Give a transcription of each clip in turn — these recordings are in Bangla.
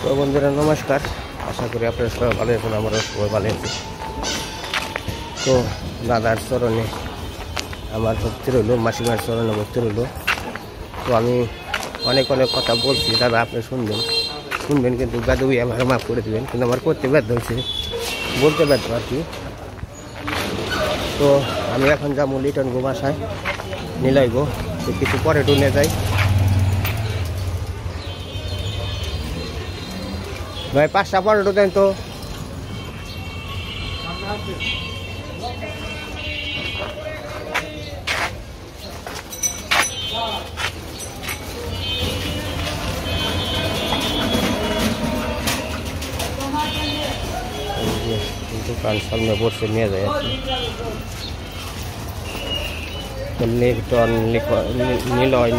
তো বন্ধুরা নমস্কার, আশা করি আপনারা সবাই ভালো আছেন। আমরা সবাই ভালো আছি। তো দাদার চরণে আমার ভক্তি রইল, মাসিমার চরণে ভক্তি রইল। তো আমি অনেক কথা বলছি, দাদা আপনি শুনবেন কিন্তু বেদবি আমার মাফ করে দেবেন, কিন্তু আমার করতে বাধ্য হয়েছে, বলতে বাধ্য আর কি। তো আমি এখন যাবো লিটন গো বাসায়, নিলাইব কিছু পরে টুনে যাই। ভাই 5টা পরোটা দেন তো। দোকান সামনে বসে নিয়ে যায় আর কি। লিটন নিলয়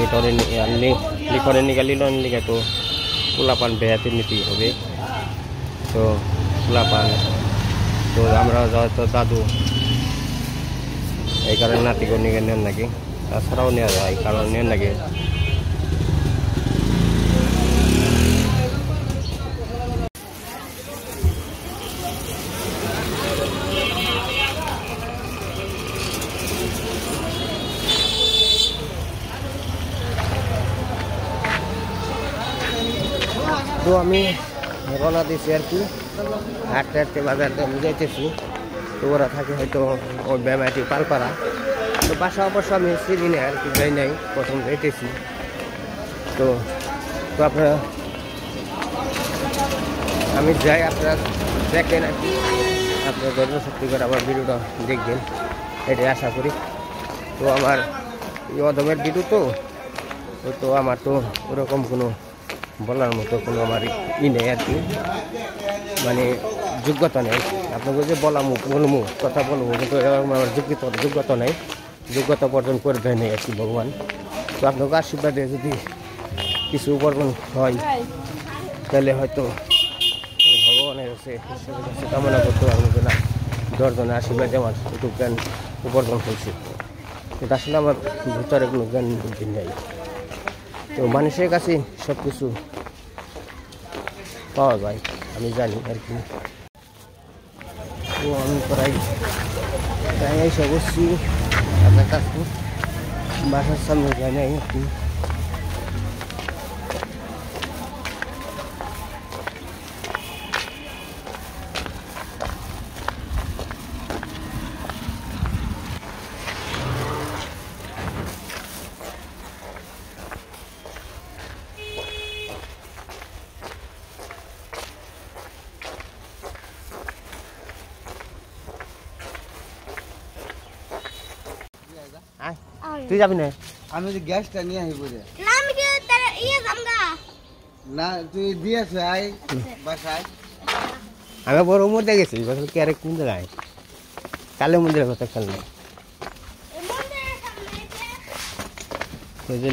লিখনের নিকা লিলন লিখে তো পোলাপান বেয়াতে নিতেই হবে। তো পোলাপান তো আমরা হয়তো দাদু এই কারণে নাতিকে নিয়ে নেন নাকি, তাছাড়াও নেওয়া যায় কারণ নেন নাকি। তো আমি রওনা দিয়েছি আর কি, হাঁটতে বাজার আমি যাইতেছি। তো ওরা থাকে হয়তো ওই ব্যামাটি পালপাড়া। তো বাসা অবশ্য আমি চিনি না আর কি, যাই নাই, প্রথম যাইতেছি। তো আপনারা আমি যাই, আপনারা দেখেন আর কি, আপনার ধর্মশক্তি করে আমার ভিডিওটা দেখবেন, এটাই আশা করি। তো আমার এই অদমের ভিডিও তো আমার তো ওরকম কোনো বলার মতো কোনো আমার নেই আর কি, মানে যোগ্যতা নেই। আপনাকে যে বলবো কথা বলবো, কিন্তু আমার যোগ্যতা নেই, যোগ্যতা অর্জন করে দেয় নেই আর কি ভগবান। তো আপনাকে আশীর্বাদে যদি কিছু উপার্জন হয় তাহলে হয়তো ভগবানের কাছে কামনা করতে পারবো না, 10 জনের আশীর্বাদে আমার একটু জ্ঞান উপার্জন হয়েছে। কিন্তু আসলে আমার ভিতরে কোনো জ্ঞান বুদ্ধি নেই। তো মানুষের কাছে সব কিছু পাওয়া যায় আমি জানি আর কি। তো আমি প্রায় এসে বসছি কাছাকাছি, বাসার সামনে যাই নাই আর কি। তুই যাবি না? আমি যে গ্যাসটা নিয়ে আসবো রে। না আমি কি তার জামগা না তুই দিয়েছ আই বাসায়। আমি বড় মধ্যে গেছি, কি আরে কোন জায়গায় কালী মন্দিরের কথা খেয়াল নেই। ওই যে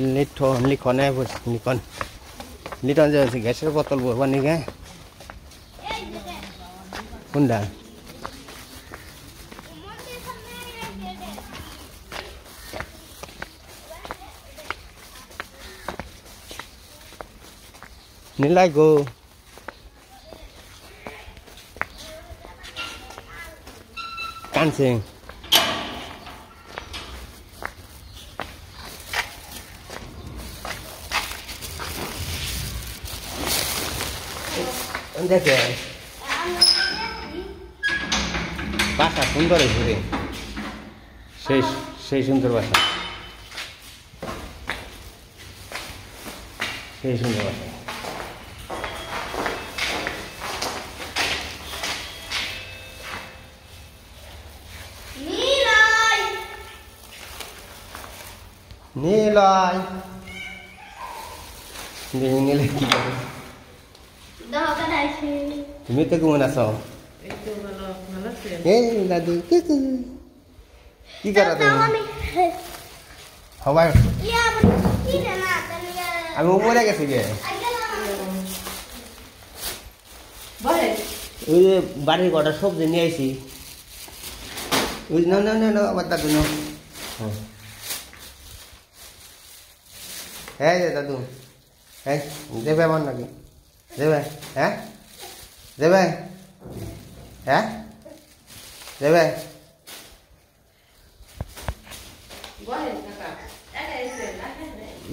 লিটন যে আছে গ্যাসের বোতল ভরবার নিকে কোনটা নিলাই গো। কানছে দেখে বাসা সুন্দর ঘুরে, সেই সুন্দর বাসা, সেই সুন্দর বাসা। নীলয় নিলে কি করে? তুমি তো কেমন আছো? দাদু কি করো তুমি? সবাই আমি উপরে গেছি গে, ওই যে বাড়ির কটা সবজি নিয়ে আইছি। ওই না আবার দাদু না, হ্যাঁ দাদু, হ্যাঁ দেবে আমার নাকি যাবে হ্যাঁ যাবে হ্যাঁ যাবে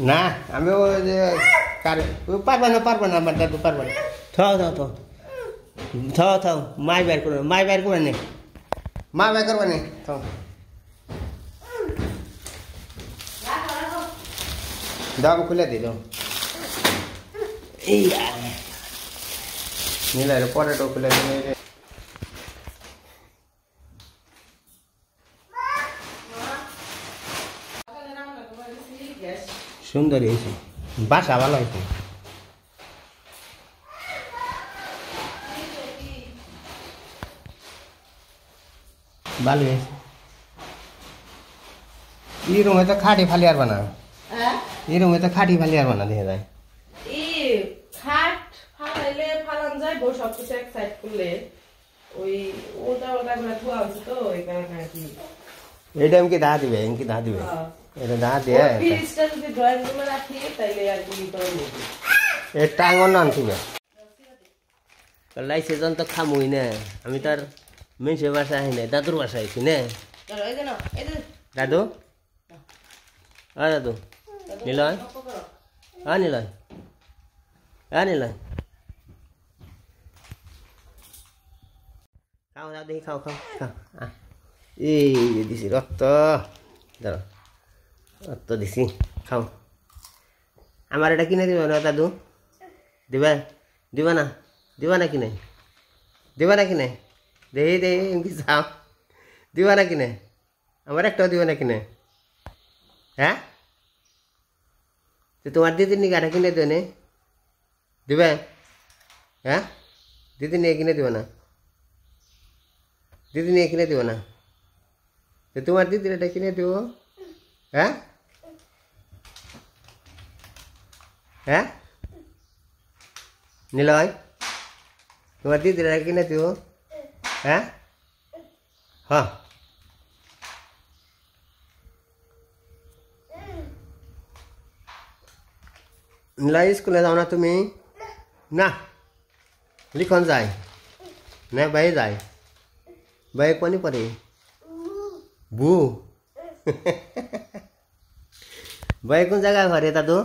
না আমি ওই যে পারবা না আমার দাদু পারবা না থাও মাই বের করবে নে মা বের করবে নে থাও দাও খুলে দিই দাও এই নিলে পরে তো খুলে দিলে সুন্দর হয়েছে বাসা ভালো হয়েছে ভালো হয়েছে এই রুমে তো খাটি ফালি আর বানা এই রুমে তো খাটি ফালি আর বানা দেখা যায় খাট ফালাইলে ফালান যায় বউ সবকিছু এক সাইড করলে ওই ওটা গুলা ধোয়া হচ্ছে তো ওই কারণে আর কি এইটা এমকি দা দিবে এটা দা দিয়ে ফ্রিজটা যদি ড্রয়িং রুমে রাখি তাইলে আর কি এ টাঙ্গন না আনছিবে লাইছে জন তো খামুই না আমি তার মেনসে বাসা আই না দাদুর বাসা আইছি না দাদু দাদু নিলয় নিলয় নিলয় খাও দাও দেখি খাও এই দিছি রক্ত ধরো রক্ত দিছি খাও আমার এটা কিনে দিবে না দাদু দিবা না কিনে দেখি এমকি যাও দিবা না কিনে আমার একটাও দিবা না কিনে হ্যাঁ তো তোমার দিদির নি গাড়া কিনে দেবে দিবে হ্যাঁ দিদি নিয়ে কিনে দিবে না দিদি নিয়ে কিনে দিবে না তো তোমার দিদির এটা কিনে দিব হ্যাঁ নিলয় তোমার দিদির এটা কিনে দিব হ্যাঁ নিলয় স্কুলে যাও না তুমি না লিখন যায় না বাই যায় বাই কোনি পড়ে বু বাই কোন জায়গা ঘরে দাদু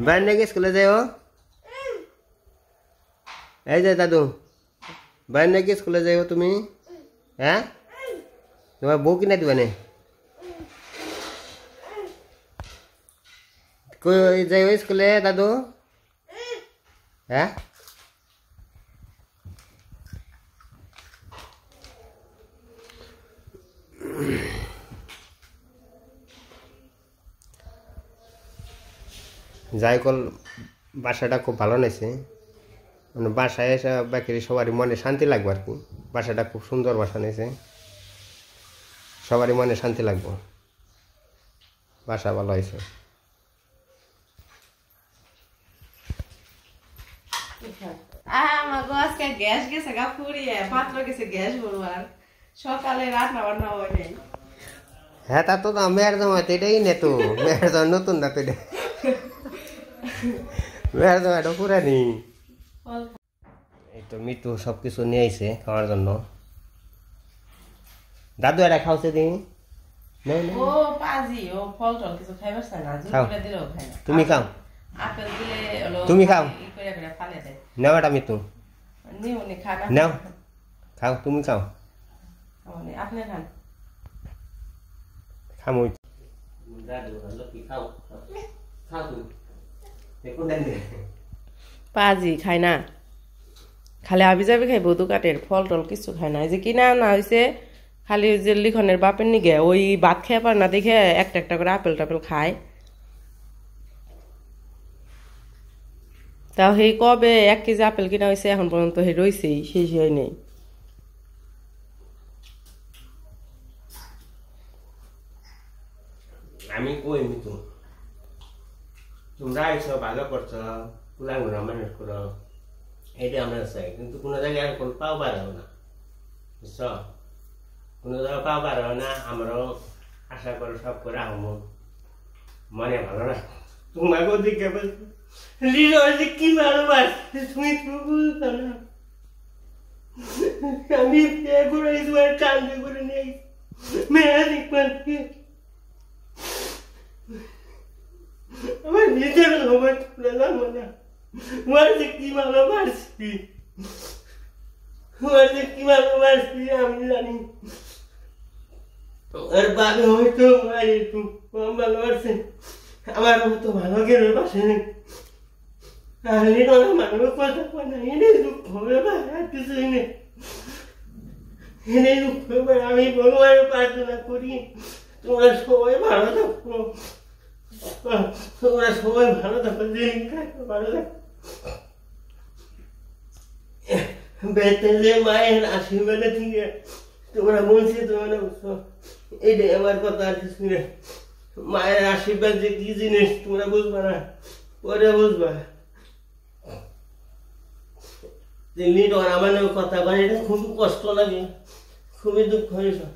বাই নাকি স্কুলে যাও এই যে দাদু বাই নাকি স্কুলে যাও তুমি হ্যাঁ তোমার বউ কিনে দিবা নে কই যাই স্কুলে দাদু হ্যাঁ যাই কল বাসাটা খুব ভালো নেছে মানে বাসায় এসে বাকি সবারই মনে শান্তি লাগবে আর কি বাসাটা খুব সুন্দর বাসা নেছে সবারই মনে শান্তি লাগবে বাসা ভালো হয়েছে আমার আজকে গ্যাস গেছে গা ফুরিয়ে পাত্র গেছে গ্যাস ভরবার সকালে রান্না বান্না হয় নাই হ্যাঁ তা তো মেয়ের জমা তো এটাই নে তো মেয়ের জমা নতুন না তো এটা মেয়ের জমা এটা পুরানি এই তো মিতু সব কিছু নিয়ে আইছে খাওয়ার জন্য দাদু এটা খাওয়াছে দিন ও পাজি ও ফল টল কিছু খাইবার চায় না জুড়ে দিলেও খায় না তুমি খাও আপেল দিলে তুমি খাও করে করে ফালে দেয় নাও এটা মিতু নিউনি খানা নাও খাও তুমি খাও আপনি খান খামুই দাদু লকি খাও খাও তুমি দেখুন দেন পাজি খায় না খালি আবি যাবি খাইব দোকানের ফল টল কিছু খায় না এই যে কিনা না হয়েছে খালি যে লিখনের বাপের নিগে ওই ভাত খেয়ে পার না দেখে একটা একটা করে আপেল টাপেল খায় তাও সেই কবে 1 কেজি আপেল কিনা হয়েছে এখন পর্যন্ত সেই রয়েছেই শেষ হয় নেই আমি কই মিতু তোমরা এসব ভালো করছো কুলাঙ্গুলো মানুষ করো এটা আমরা চাই কিন্তু কোনো জায়গায় আর কোনো পাও পারো না বুঝছ কোনো জায়গায় পাও পারো না আমরাও আশা করো সব করে আহম মনে ভালো না তোমাকেও দিকে লিডন যে কি ভালোবাসছে তুমি তো বুঝতো না। আমি বিয়ে করে তোমার কান্দে করে নেই মেয়েরা দেখবে আমার নিজের খবর তুলে যাবো না। ওর যে কি ভালোবাসছি, ওর যে কি ভালোবাসছি আমি জানি। ওর বাবা হয়তো একটু কম ভালোবাসে, আমার মতো ভালো কেন বাসে নেই। মানুষ কথা কয় না, এনে দুঃখ হবে বা কিছুই নেই, এনে দুঃখ হবে। আমি ভগবানের প্রার্থনা করি তোমরা সবাই ভালো থাকো, তোমরা সবাই ভালো থাকো, দিন থাকো ভালো থাকো। বেতে যে মায়ের আশীর্বাদে থেকে তোমরা বঞ্চিত মানে বুঝছো, এইটাই আমার কথা। আর কিছু নেই। মায়ের আশীর্বাদ যে কি জিনিস তোমরা বুঝবা না, পরে বুঝবা। লিডন আমার কথা বলে, এটা খুবই কষ্ট লাগে, খুবই দুঃখ হয়েছে।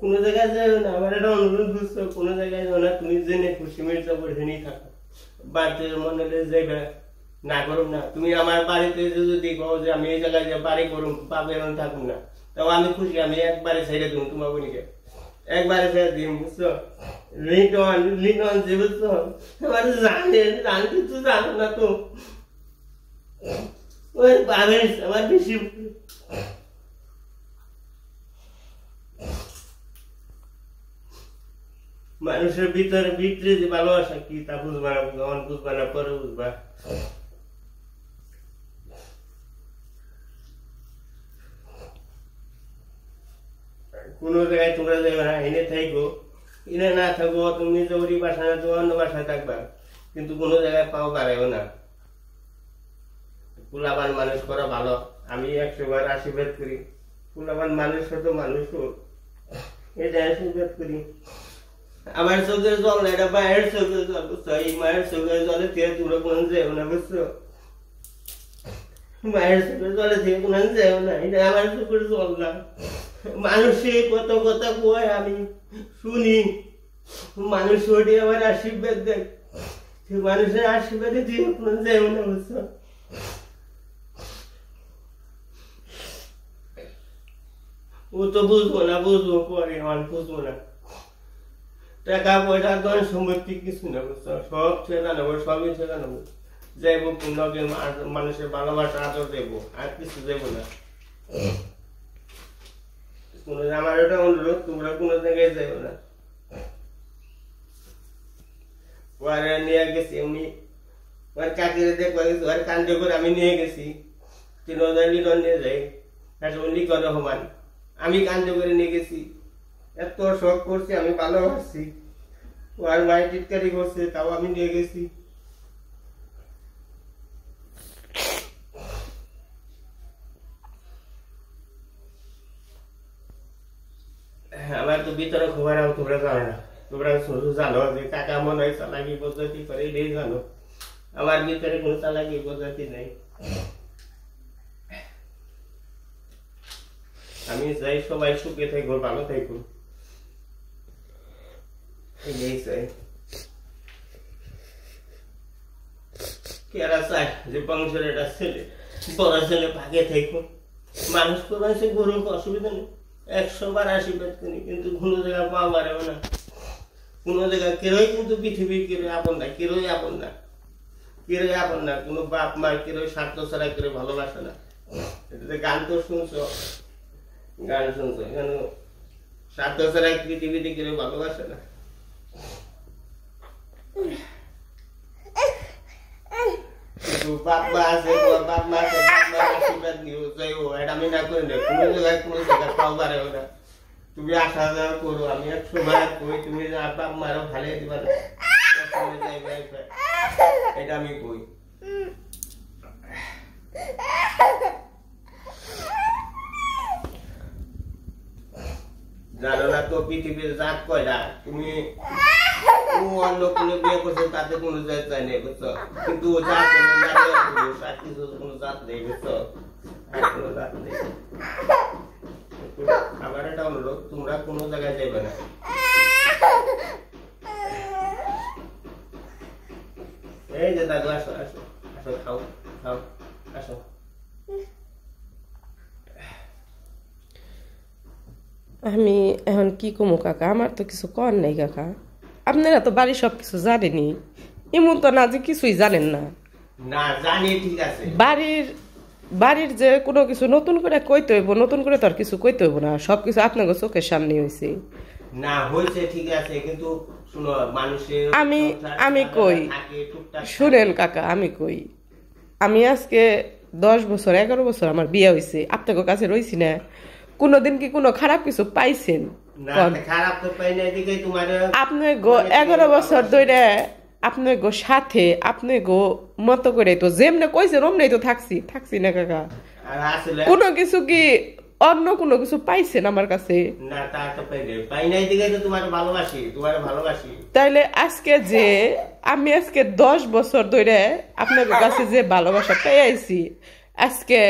কোনো জায়গায় যাও না, আমার একটা অনুরোধ বুঝছো, কোনো জায়গায় যাও না, তুমি জেনে খুশি মির্জা পড়ে থাকো। বাড়িতে মনে যাইবে না করুম না। তুমি আমার বাড়িতে যদি কও যে আমি এই জায়গায় যে বাড়ি করুম পাবে থাকুন না, তাও আমি খুশি। আমি একবারে ছেড়ে দিন তোমার বোনকে, একবারে ছেড়ে দিন বুঝছো। লিটন লিটন যে বুঝছো আমার জানে কিছু জানো না তো, ওই বাবের আমার বেশি। মানুষের ভিতরে ভিতরে যে ভালোবাসা কি তা বুঝবা না, যখন বুঝবা না পরে বুঝবা। কোন জায়গায় তোমরা যাবে না, এনে থাকবো, এনে না থাকবো, তুমি জরুরি বাসা না তো অন্য বাসায় থাকবা, কিন্তু কোনো জায়গায় পাও পারেও না। পোলাবান মানুষ করা ভালো, আমি 100 বার আশীর্বাদ করি। পোলাবান মানুষ হতো মানুষ হোক, এটা আশীর্বাদ করি। আমার চোখের জল না, এটা মায়ের চোখের জল বুঝছো। এই মায়ের চোখের জলে থেকে তোমরা কোন যাও না বুঝছো, মায়ের চোখের জলে থেকে কোন যাও না, এটা আমার চোখের জল না। মানুষে কত কথা কয় আমি শুনি, মানুষ ওটি আমার আশীর্বাদ দেয়, মানুষের আশীর্বাদে দিয়ে কোন যাও না বুঝছো। ও তো বুঝবো না, বুঝবো পরে, আমার বুঝবো না। টাকা পয়সা ধন সম্পত্তি কিছু না বুঝছো, সব ছেড়ে নেবো, সবই ছেড়ে নেবো, যাইবো পুণ্যকে মানুষের ভালোবাসা আদর দেবো, আর কিছু দেবো না। আমার ওটা অনুরোধ, তোমরা কোনো জায়গায় যাইবো না। পরে নিয়ে গেছি আমি, ওর কাকিরে দেখবা গেছি, ওর কান্ডে করে আমি নিয়ে গেছি 3000 লিটন নিয়ে যাই, লিখন সমান আমি কান্ডে করে নিয়ে গেছি। এত শখ করছি, আমি ভালোবাসছি, ওর মায়ের টিটকারি করছে, তাও আমি নিয়ে গেছি। আমার তো ভিতরে খবর তোমরা জানো না, তোমরা শুধু জানো যে কাকা মনে হয় চালাকি পদ্ধতি করে, এটাই জানো। আমার ভিতরে কোনো চালাকি পদ্ধতি নাই। আমি চাই সবাই সুখে থাকবো, ভালো থাকবো, এটাই চাই। কেরা চায় যে বংশের একটা ছেলে, বড় ছেলে ভাগে থাকবো, মানুষ করছে গরুর অসুবিধা নেই, 100 বার আশীর্বাদ করি, কিন্তু কোনো জায়গায় পাওয়া পারেও না। কোনো জায়গায় কেরোই কিন্তু পৃথিবীর কেরোই আপন না, কেরোই আপন না, কেরোই আপন না। কোনো বাপ মার কেরোই স্বার্থ ছাড়া কেরোই ভালোবাসে না। এটাতে গান তো শুনছো, গান শুনছো, কেন স্বার্থ ছাড়া পৃথিবীতে কেরোই ভালোবাসে না। বাপ মা আছে, বাপ মা আছে, বাপ মার আশীর্বাদ নিও, যাইও, এটা আমি না করি না। কোনো জায়গায় পাও পারেও না। তুমি আসা যাওয়া করো, আমি 100 বার কই, তুমি বাপ মারও ভালো দিবা না, এটা আমি কই। জানো না তো পৃথিবীর জাত কয়টা, তুমি অন্য কোনো বিয়ে করছে তাতে কোনো জাত চাই নেই বুঝছো, কিন্তু ও জাত কোনো জাত নেই বুঝছো, আর কোনো জাত নেই। আমার এটা অনুরোধ, তোমরা কোনো জায়গায় যাবে না। এই যে দাদু আসো আসো আসো খাও খাও আসো আমি এখন কি কমু কাকা, আমার তো কিছু কর নাই কাকা। আপনারা তো বাড়ির সব কিছু জানেনি, এমন তো না যে কিছুই জানেন না। না জানি ঠিক আছে, বাড়ির যে কোনো কিছু নতুন করে কইতে হইব, নতুন করে তো আর কিছু কইতে হইব না, সবকিছু আপনাকে চোখের সামনে হয়েছে। না হয়েছে ঠিক আছে, কিন্তু শুনো মানুষের আমি কই শুনেন কাকা, আমি কই আমি আজকে 10 বছর 11 বছর আমার বিয়ে হয়েছে, আপনাদের কাছে রইছি না, কোনোদিন কি কোনো খারাপ কিছু পাইছেন? খারাপ তো পাই না, এদিকে তোমার আপনি গো 11 বছর ধরে আপনি গো সাথে আপনি গো মতো করে তো যেমনে কইছেন অমনি তো থাকছি না কাকা। কোনো কিছু কি অন্য কোনো কিছু পাইছেন আমার কাছে? না তা তো পাই না, এদিকে তো তোমার ভালোবাসি। তাইলে আজকে যে আমি আজকে 10 বছর ধরে আপনার কাছে যে ভালোবাসা পেয়ে আইছি, আজকে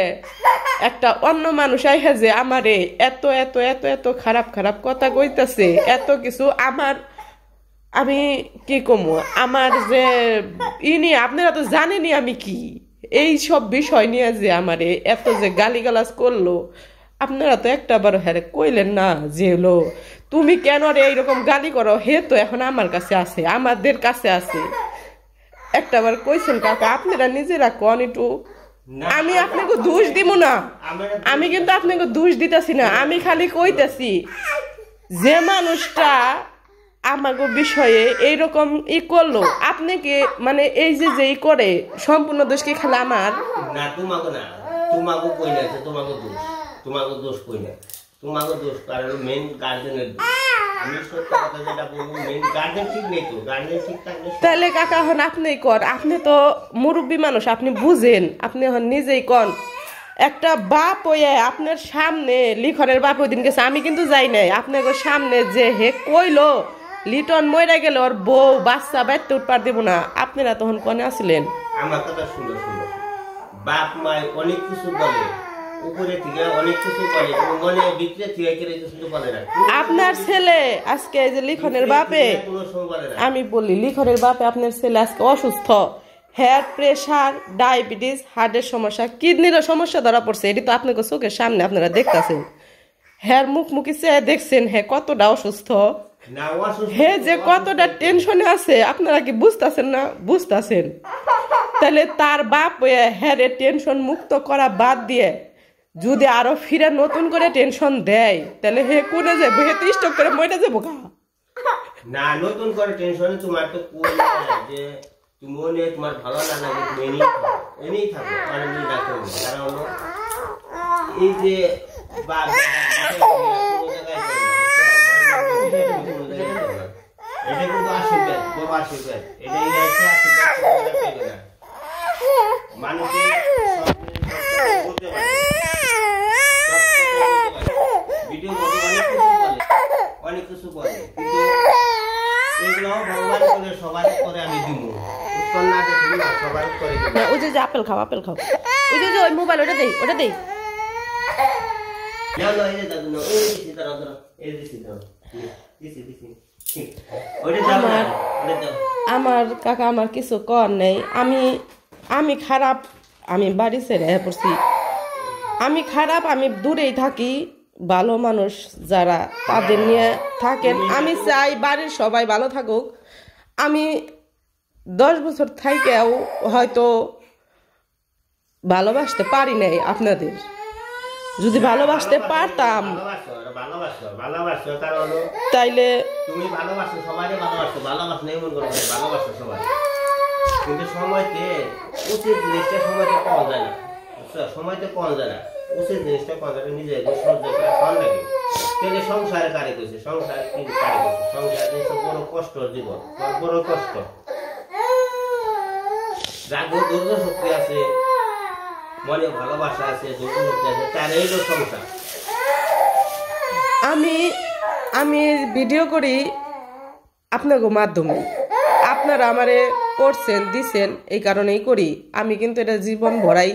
একটা অন্য মানুষ আইহা যে আমারে এত এত এত এত খারাপ খারাপ কথা কইতাছে, এত কিছু আমি কি কমু, আমার যে নিয়ে আপনারা তো জানেনি আমি কি, এই সব বিষয় নিয়ে যে আমারে এত যে গালিগালাজ করলো, আপনারা তো একটা বার হ্যাঁ কইলেন না যে হলো তুমি কেন রে এইরকম গালি করো, হে তো এখন আমার কাছে আছে, আমাদের কাছে আছে, একটা বার কইছেন কাকা? আপনারা নিজেরা কোন একটু, আমি আপনাকে দোষ দিব না, আমি কিন্তু আপনাকে দোষ দিতেছি না, আমি খালি কইতেছি যে মানুষটা আমাকে বিষয়ে এইরকম করলো, আপনি কি মানে এই যে করে সম্পূর্ণ দোষ কি খালি আমার? না তোমাকে কই না, তোমাকে দোষ কই না, তোমাকে দোষ কারণ মেন গার্জেনের দোষ। আমি সত্য কথা যেটা বলবো, মেন গার্জেন ঠিক নেই, তো গার্জেন ঠিক থাকলে তাহলে কাকা এখন আপনি আপনি তো মুরব্বী মানুষ, আপনি বুঝেন, আপনি এখন নিজেই কন, একটা বাপ হয়ে আপনার সামনে লিখনের বাপ ওই দিন গেছে, আমি কিন্তু যাই নাই, আপনার সামনে যে হে কইলো লিটন মরে গেল ওর বউ বাচ্চা বাইতে উঠপার দেব না, আপনারা তখন কনে আসলেন? আমার কথা শুনো, বাপ মায় অনেক কিছু বলে, উপরে থেকে অনেক কিছু বলে, মনে ভিতরে থেকে কিছু বলে না। আপনার ছেলে আজকে যে লিখনের বাপে, আমি বলি লিখনের বাপে আপনার ছেলে আজকে অসুস্থ, হেয়ার প্রেশার, ডায়াবেটিস, হার্টের সমস্যা, কিডনির সমস্যা ধরা পড়ছে, এটি তো আপনাকে চোখের সামনে আপনারা দেখতেছেন, হ্যার মুখে চেয়ে দেখছেন হ্যাঁ কতটা অসুস্থ, হে যে কতটা টেনশনে আছে, আপনারা কি বুঝতেছেন না? বুঝতেছেন? তাহলে তার বাপ হ্যারে টেনশন মুক্ত করা বাদ দিয়ে যদি আরো ফিরে নতুন করে টেনশন দেয়, তাহলে হে কোনে যাবো, হে তো স্টক করে মরে যাবো না। নতুন করে টেনশন তোমার তো যে তুমি তোমার ভালো না লাগে, তুমি এনেই থাকো, কারণ এই যে এটা কিন্তু আশীর্বাদ, বড় আশীর্বাদ, এটাই হচ্ছে আশীর্বাদ। মানুষের ভিডিও অনেক কিছু বলে, কিন্তু এগুলো ভগবান করে সবার করে আমি দিব, উত্তর না দেখি না সবার করে দিব। ওই যে আপেল খাও ওই যে ওই মোবাইল ওটা দেই আমার কাকা আমার কিছু কর নেই, আমি খারাপ, আমি বাড়ি ছেড়ে পড়ছি, আমি খারাপ, আমি দূরেই থাকি, ভালো মানুষ যারা তাদের নিয়ে থাকেন, আমি চাই বাড়ির সবাই ভালো থাকুক। আমি 10 বছর থাইকেও হয়তো ভালোবাসতে পারি নাই আপনাদের, যদি ভালোবাসতে পারতাম তাইলে তুমি ভালোবাসো, সবাই ভালোবাসো এমন করো, ভালোবাসো সবাই, কিন্তু সময়তে উচিত জিনিসটা সময়তে পাওয়া যায় না, সময়তে পাওয়া যায় না, উচিত জিনিসটা পাওয়া যায় নিজে সহ্য করে খাওয়া লাগে। তাহলে সংসারে কারে করছে, সংসার কিন্তু কারে করছে, সংসার জিনিসটা বড় কষ্ট, জীবন বড় কষ্ট, জাগ্রত ধৈর্য শক্তি আছে, মনে ভালোবাসা আছে, ধৈর্য শক্তি আছে, তার এই সংসার। আমি ভিডিও করি আপনাকে মাধ্যমে, আপনারা আমারে করছেন দিছেন, এই কারণেই করি। আমি কিন্তু এটা জীবন ভরাই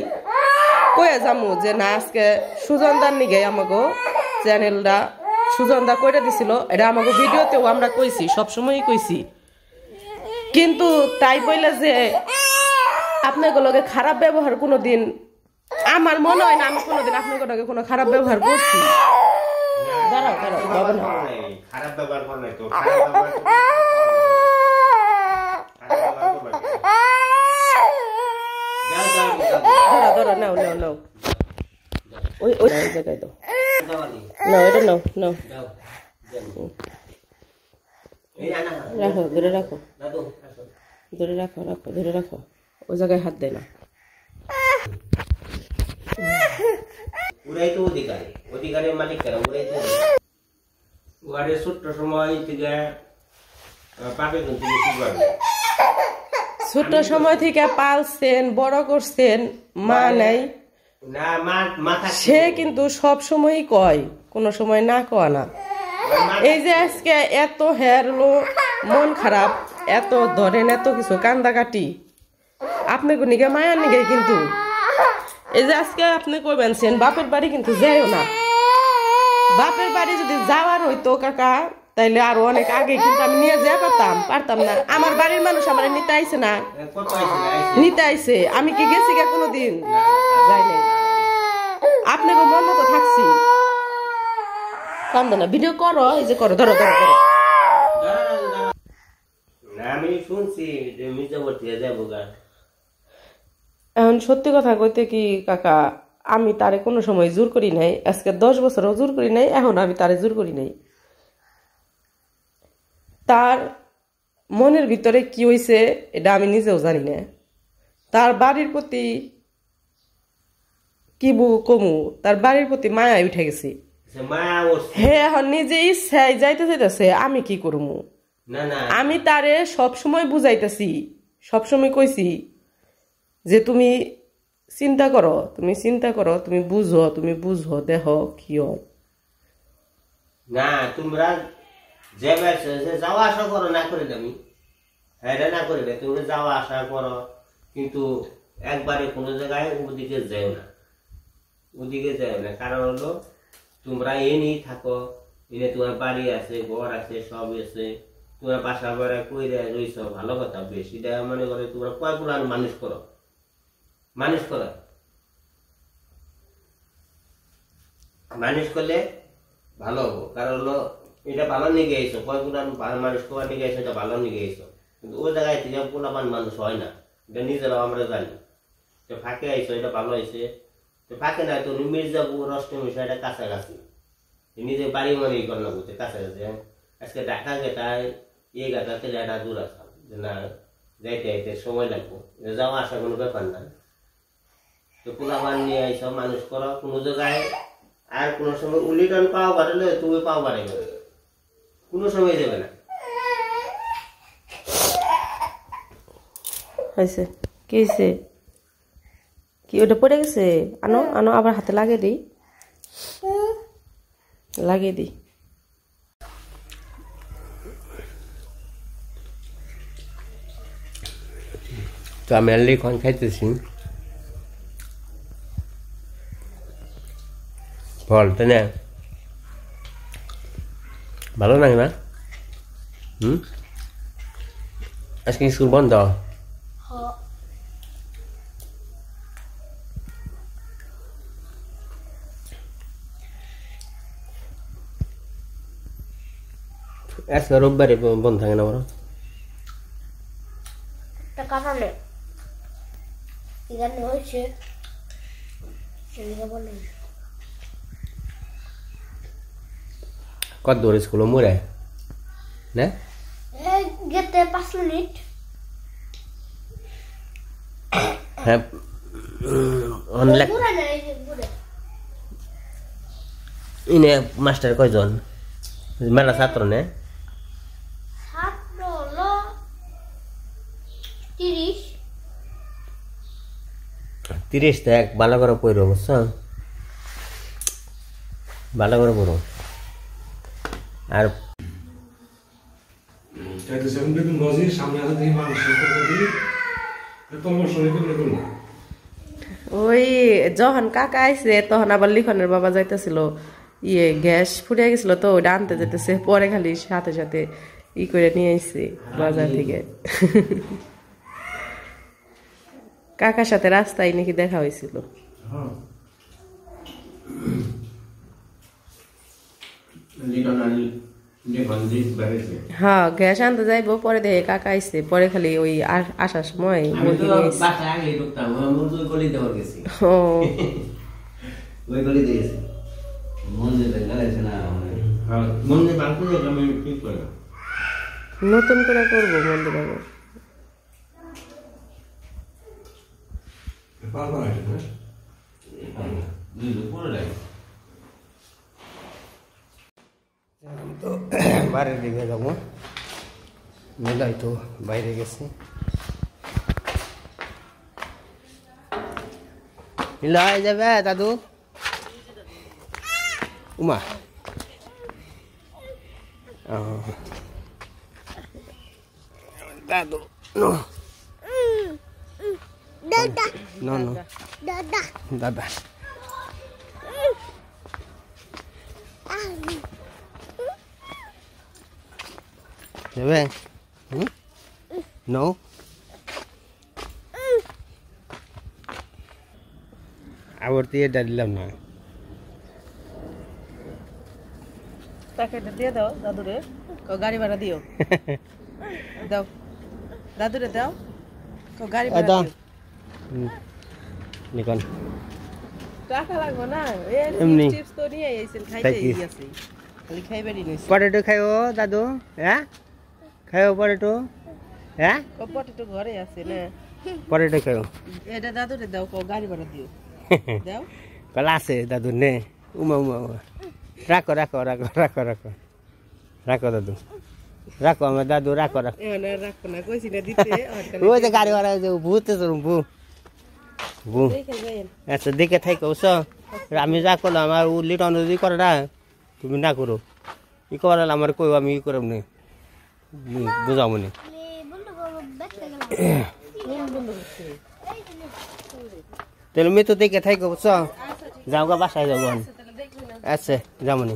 কয়ে যাবো যে না, আজকে সুজনদার নিগে আমাকে চ্যানেলটা সুজনদা করে দিছিল, এটা আমাকে ভিডিওতেও আমরা কইছি, সবসময়ই কইছি, কিন্তু তাই বলে যে আপনাগুলোকে খারাপ ব্যবহার কোনোদিন আমার মনে হয় না আমি কোনোদিন আপনাগুলোকে কোনো খারাপ ব্যবহার করছি। দাঁড়াও দাঁড়াও বাবা না খারাপ ব্যবহার কর নাই তো খারাপ ব্যবহার ধরো ধরো নাও নাও নাও ওই ওই জায়গায় দাও নাও এটা নাও নাও রাখো ধরে রাখো ধরে রাখো রাখো ধরে রাখো ওই জায়গায় হাত দেয় না। ওরাই তো অধিকারের মালিক কারা ওরাই তো ওয়ারে ছোট্ট সময় থেকে পাবে কিন্তু শিখবাবে ছোট সময় থেকে পালছেন বড় করছেন মা নাই না মাথা সে কিন্তু সব সময়ই কয় কোনো সময় না কয় না। এই যে আজকে এত হেরলো মন খারাপ এত ধরেন এত কিছু কান্দাকাটি আপনি নিগে মায়ার নিগে কিন্তু এই যে আজকে আপনি কইবেন বাপের বাড়ি কিন্তু যাইও না। বাপের বাড়ি যদি যাওয়ার হইতো কাকা তাইলে আরো অনেক আগে কিন্তু আমি নিয়ে যেতে পারতাম না। আমার বাড়ির মানুষ আমার নিতে আইছে না নিতে আইছে আমি কি গেছি গা কোনোদিন যাই নাই আপনাকে মন মতো থাকছি। কান্দো না ভিডিও করো এই যে করো ধরো ধরো ধরো আমি শুনছি যে মির্জাপুর থেকে যাবো গা। এখন সত্যি কথা কইতে কি কাকা আমি তারে কোনো সময় জোর করি নাই আজকে 10 বছরও জোর করি নাই এখন আমি তারে জোর করি নাই। তার মনের ভিতরে কি হইছে এটা আমি নিজেও জানি না। তার বাড়ির প্রতি কি কমু তার বাড়ির প্রতি মায়া উঠে গেছে হে এখন নিজে ইচ্ছায় যাইতে চাইতেছে আমি কি করবো। আমি তারে সবসময় বুঝাইতেছি সবসময় কইছি যে তুমি চিন্তা করো তুমি বুঝো দেখো কি হয় না তোমরা যে যাওয়া আসা করো না করে আমি হ্যাঁ না করে তুমি যাওয়া আসা করো কিন্তু একবারে কোনো জায়গায় ওদিকে যাও না কারণ হলো তোমরা এনে থাকো এনে তোমার বাড়ি আছে ঘর আছে সব আছে তোমার বাসা বাড়া কইরা রইছ ভালো কথা বেশ এটা মনে করে তোমরা কয়গুলো মানুষ করো মানুষ করলে ভালো হবো কারণ হলো এটা ভালো নিয়ে গেছো কয়গুলো মানুষ করা নিয়ে গেছো এটা ভালো নিয়ে গেছো কিন্তু ওই জায়গায় থেকে পোলাপান মানুষ হয় না এটা নিজেরাও আমরা জানি তো ফাঁকে আইসো এটা ভালো হয়েছে তো ফাঁকে নাই তো মির্জাপুর অষ্টমী এটা কাছাকাছি নিজে বাড়ি মানে গণনা করতে কাছাকাছি আজকে ঢাকা গেটায় এই গাটাতে এটা দূর আসা না যাইতে সময় লাগবো যাওয়া আসা কোনো ব্যাপার না তো পোলাপান নিয়ে আইসো মানুষ করো কোনো জায়গায় আর কোনো সময় উল্লিটন পাও বাড়লে তুমি পাও বাড়ে কোনো সময় যাবে না। হয়েছে কি হয়েছে কি ওটা পড়ে গেছে আনো আনো আবার হাতে লাগিয়ে দিই তো আমি আর লিখন খাইতেছি ফল তাই না ভালো লাগে না আজকে স্কুল বন্ধ আজকে রোববারে বন্ধ থাকে না বড় কারণে এখানে হয়েছে কত দূর স্কুল মোড়ে না যেতে 5 মিনিট হ্যাঁ অনেক ইনে মাস্টার কয়জন মেলা ছাত্র নে ছাত্র হলো 30 টা এক ভালো করে পড়ো বুঝছো ভালো করে পড়ো আর ওই যখন কাকা আইছে তখন আবার লিখনের বাবা যাইতেছিল গ্যাস ফুরিয়ে গেছিল তো ওইটা আনতে যেতেছে পরে খালি সাথে সাথে করে নিয়ে আইছে বাজার থেকে কাকার সাথে রাস্তায় নাকি দেখা হয়েছিল। হ্যাঁ গ্যাস আনতে যাইবো, পরে দেখে কাকা আইসে, পরে খালি ওই আসার সময় নতুন করে করবো মন্দির আবার। তো বাইরের দিকে যাবো, মিলাই তো বাইরে গেছে। মিলাই যাবে দাদু? উমা দাদু নো দাদা নো নো দাদা দাদা যাবে? নো আবার তো এটা দিলাম না। টাকাটা দিয়ে দাও দাদুরে, গাড়ি ভাড়া দিও। দাও দাদুরে দাও, গাড়ি ভাড়া দিও। নিকন টাকা লাগবে না, এমনি চিপস তো নিয়ে আইছেন, খাইতেই আছে, খালি খাইবারই নইছে। পটেটো খাইও দাদু? হ্যাঁ খাইও পটেটো? হ্যাঁ পটেটো ঘরে আছে না, পটেটো খাইও। এটা দাদুরে দাও, গাড়ি ভাড়া দিও। দাও কলা আছে দাদু নে। উমা উমা উমা রাখো রাখো রাখো রাখো রাখো রাখো দাদু রাখো, আমার দাদু রাখো রাখো। রাখো না, কইছি না দিতে। ওই যে গাড়ি ভাড়া ভূতে চলুন ভূ ভূ। আচ্ছা দেখে থাকো বুঝছো, আমি যা করলাম আমার লিটন যদি করে না তুমি না করো, ই করালে আমার কই আমি ই করব না, বুঝাও মনে। তাহলে মেয়ে তো দেখে থাকো বুঝছো, যাও গা বাসায় যাবো। আচ্ছা যাবো নি।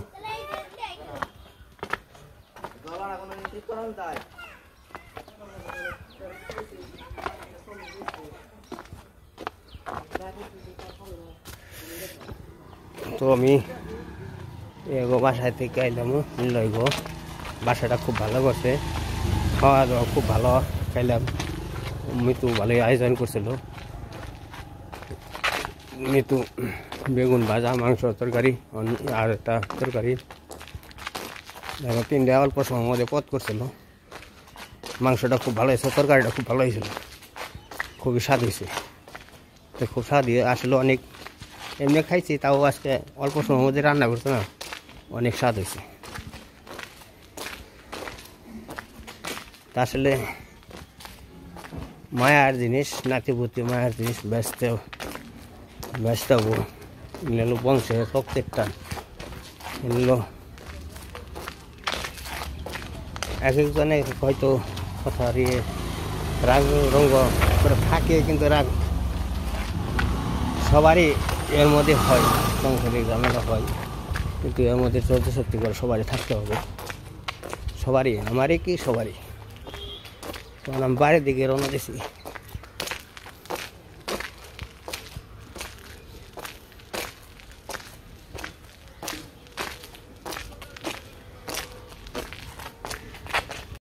তো আমি এগো বাসায় থেকে আইলাম লইগো, বাসাটা খুব ভালো করছে, খাওয়া দাওয়া খুব ভালো খাইলাম। মিতু ভালোই আয়োজন করছিল, মিতু বেগুন ভাজা, মাংস তরকারি আর একটা তরকারি, দেখো 3টা অল্প সময়ের মধ্যে পদ করছিল। মাংসটা খুব ভালো হয়েছে, তরকারিটা খুব ভালো হয়েছিল, খুবই স্বাদ হয়েছে। তো খুব স্বাদ আসলে অনেক এমনি খাইছি, তাও আজকে অল্প সময়ের মধ্যে রান্না করছে না, অনেক স্বাদ হয়েছে। তা আসলে মায়ার জিনিস, নাতিপুতি মায়ার জিনিস ব্যস্ত হবো, নিল বংশের প্রত্যেকটা নিল। এক একজনে হয়তো কথা দিয়ে রাগ রঙ্গ করে থাকে, কিন্তু রাগ সবারই এর মধ্যে হয়, সংসারে ঝামেলা হয়, কিন্তু এর মধ্যে চলতে সত্যি করে সবারই থাকতে হবে, সবারই, আমারই কি সবারই। তখন আমি বাইরের দিকে রওনা দিয়েছি।